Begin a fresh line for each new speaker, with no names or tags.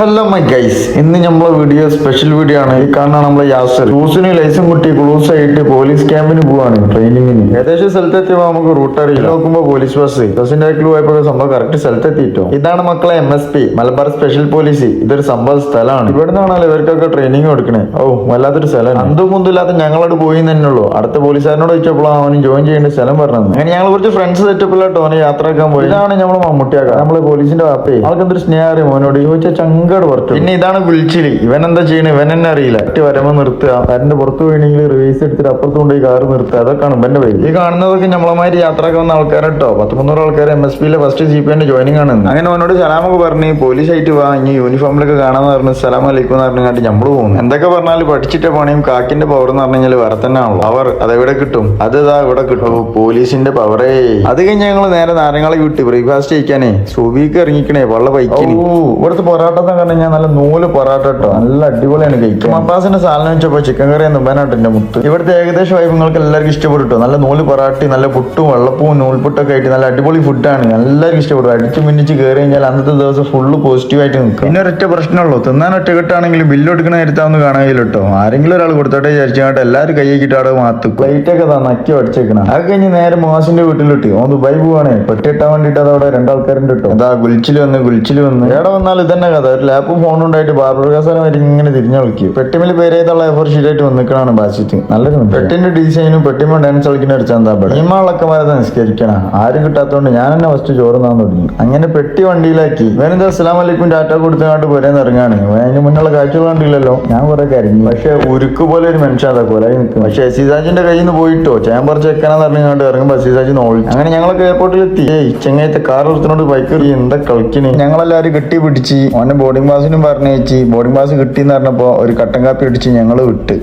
Hello my guys, ഇന്ന് നമ്മളെ video special video ആണ്. ഈ കാണാൻ നമ്മളെ യാസർ ക്രൂസിന് ലൈസൻസ് കുട്ടി ക്രൂസ് ആയിട്ട് പോലീസ് ക്യാമ്പിന് പോവാണ് ട്രെയിനിങ്ങിന്. ഏകദേശം സ്ഥലത്തെത്തിയപ്പോ നമുക്ക് റൂട്ട് അറിയില്ല. നോക്കുമ്പോ പോലീസ് ബസ്സിന്റെ ബാക്കിൽ പോയപ്പോ സംഭവം കറക്റ്റ് സ്ഥലത്തെത്തിയിട്ടോ. ഇതാണ് മക്കളെ MSP മലബാർ സ്പെഷ്യൽ പോലീസ്. ഇതൊരു സംഭവ സ്ഥലമാണ്. ഇവിടെ നിന്നാണല്ലോ ഇവർക്കൊക്കെ ട്രെയിനിങ് കൊടുക്കണേ. വല്ലാത്തൊരു സ്ഥലം. അന്തും കുന്തില്ലാത്ത ഞങ്ങളോട് പോയി തന്നെയുള്ളൂ. അടുത്ത പോലീസുകാരനോട് ചോദിച്ചപ്പോൾ അവന് ജോയിൻ ചെയ്യേണ്ട സ്ഥലം പറഞ്ഞു. അങ്ങനെ ഞങ്ങൾ കുറച്ച് ഫ്രണ്ട്സ് സെറ്റപ്പിലാട്ടോ അവന് യാത്രയാക്കാൻ പോയി. ഇതാണ് നമ്മള് മമ്മൂട്ടിയാക്ക, നമ്മള് പോലീസിന്റെ വാപ്പേ. അവർക്ക് എന്തൊരു സ്നേഹം മോനോട് ചോദിച്ചാൽ ചങ്കട് പുറത്തു. പിന്നെ ഇതാണ് ഗുൽച്ചിലി. ഇവൻ എന്താ ചെയ്യണേ ഇവൻ തന്നെ അറിയില്ല. വരുമ്പോ നിർത്തുക, കാറിന്റെ പുറത്ത് പോയിണെങ്കിൽ റിവേഴ്സ് എടുത്തിട്ട് അപ്പുറത്ത് കൊണ്ടുപോയി കാറ് നിർത്തുക. അതൊക്കെയാണ് ഇവന്റെ പേര്. ഈ കാണുന്നതൊക്കെ നമ്മളമാതിരി യാത്രയൊക്കെ വന്ന ആൾക്കാരട്ടോ. 100-300 ആൾക്കാർ MSPയിലെ ഫസ്റ്റ് GPന്റെ ജോയിനിങ് ആണ്. അങ്ങനെ അവനോട് സലാമൊക്കെ പറഞ്ഞ് പോലീസ് ആയിട്ട് വാ, ഇനി യൂണിഫോമിലൊക്കെ കാണാന്ന് പറഞ്ഞു. സലാം അലൈക്കും എന്ന് പറഞ്ഞാൽ നമ്മള് പോകും. എന്തൊക്കെ പറഞ്ഞാലും പഠിച്ചിട്ട് പണിയും കാക്കിന്റെ പവർ എന്ന് പറഞ്ഞു കഴിഞ്ഞാൽ വേറെ തന്നെ ആണല്ലോ. പവർ അതെവിടെ കിട്ടും? അതാ ഇവിടെ കിട്ടും, പോലീസിന്റെ പവറേ. അത് കഴിഞ്ഞ് ഞങ്ങൾ നേരെ നാരങ്ങളെ വിട്ട് ബ്രേക്ക്ഫാസ്റ്റ് കഴിക്കാനേ സുബിക്ക് ഇറങ്ങിക്കണേ വള്ള ബൈക്കിന്. ഇവിടുത്തെ പൊറാട്ട എന്ന് പറഞ്ഞാൽ നല്ല നൂല് പൊറാട്ട കേട്ടോ, നല്ല അടിപൊളിയാണ് കഴിക്കാൻ. മപ്പാസിന്റെ സാധനം വെച്ചപ്പോ ചിക്കൻ കറി നുമ്പനാട്ടോ എന്റെ മുത്ത്. ഇവിടുത്തെ ഏകദേശം വൈബങ്ങൾക്ക് എല്ലാവർക്കും ഇഷ്ടപ്പെട്ടു. നല്ല നൂല് പൊറാട്ടി, നല്ല പുട്ടും വെള്ളപ്പൂവും നൂൽപുട്ടൊക്കെ ആയിട്ട് നല്ല അടിപൊളി ഫുഡാണ്. എല്ലാവർക്കും ഇഷ്ടപ്പെട്ടു. അടിച്ചു മിന്നിച്ച് കയറി കഴിഞ്ഞാൽ അന്നത്തെ ദിവസം ഫുള്ള് പോസിറ്റീവായിട്ട് നിൽക്കും. പിന്നെ ഒരൊറ്റ പ്രശ്നമുള്ളൂ, തിന്നാൻ ഒറ്റക്കെട്ടാണെങ്കിലും ബില്ല് എടുക്കണ നേരത്താന്ന് കാണാനില്ല കേട്ടോ. ആരെങ്കിലും ഒരാൾ കൊടുത്തോട്ടെ വിചാരിച്ചാട്ട് എല്ലാവരും കൈയ്ക്കിട്ട് അവിടെ മാത്തും. പ്ലേറ്റ് ഒക്കെ നക്കി അടിച്ചേക്കണം. അത് കഴിഞ്ഞ് നേരെ മോസിന്റെ വീട്ടിലിട്ട് ഓൻ ദുബായ് പോവാണ്. പെട്ടിട്ടാൻ വേണ്ടിട്ട് അതവിടെ രണ്ടാൾക്കാരുണ്ട് കേട്ടോ. അതാ ഗുൽച്ചിൽ വന്ന് എവിടെ വന്നാലും ഇതന്നെ കഥ. ഒരു ലാപ്പും ഫോണും ഉണ്ടായിട്ട് ബാർബർ കസാലം വരെ ഇങ്ങനെ തിരിഞ്ഞു കളിക്കും. പെട്ടിമിൽ പേരേതുള്ള എഫർ ഷീറ്റായിട്ട് വന്നിക്കണാണ് ബാസിറ്റ്. നല്ലൊരു പെട്ടിന്റെ ഡിസൈനും പെട്ടിമ ഡാൻസ് കളിക്കുന്ന അടിച്ചാൽ എന്താ ഈമാളൊക്കെ മരത്തെ നിസ്കരിക്കണം. ആരും കിട്ടാത്തതുകൊണ്ട് ഞാൻ തന്നെ ഫസ്റ്റ് ചോറുന്നാൻ തുടങ്ങി. അങ്ങനെ പെട്ടി വണ്ടിയിലാക്കി. വേനെന്താ അസ്സലാമു അലൈക്കും ടാറ്റ കൊടുത്തങ്ങാണ്ട് പോരേന്ന് ഇറങ്ങാണ്. അതിന് മുന്നുള്ള കാഴ്ചകൾ കണ്ടില്ലല്ലോ. ഞാൻ കുറെ കരഞ്ഞു. പക്ഷെ ഉരുക്ക് പോലെ ഒരു മനുഷ്യൻ അതാ കൊലായി നിൽക്കും. പക്ഷെ സിസാജിന്റെ കയ്യിൽ നിന്ന് പോയിട്ടോ ചേമ്പർ ചെക്കാനെന്ന് പറഞ്ഞാണ്ട് ഇറങ്ങുമ്പോ സിസാജി നോളി. അങ്ങനെ ഞങ്ങളൊക്കെ എയർപോർട്ടിലെത്തി. ചെങ്ങായത്തെ കാർ ഒരുത്തിനോട് ബൈക്ക് എന്താ കളിക്കണേ. ഞങ്ങളെല്ലാവരും കെട്ടി പിടിച്ച് ഓന്റെ ബോർഡിംഗ് പാസിനും പറഞ്ഞേച്ചി. ബോർഡിംഗ് പാസ് കിട്ടിയെന്ന് പറഞ്ഞപ്പോ ഒരു കട്ടൻ കാപ്പി അടിച്ച് ഞങ്ങള് വിട്ട്.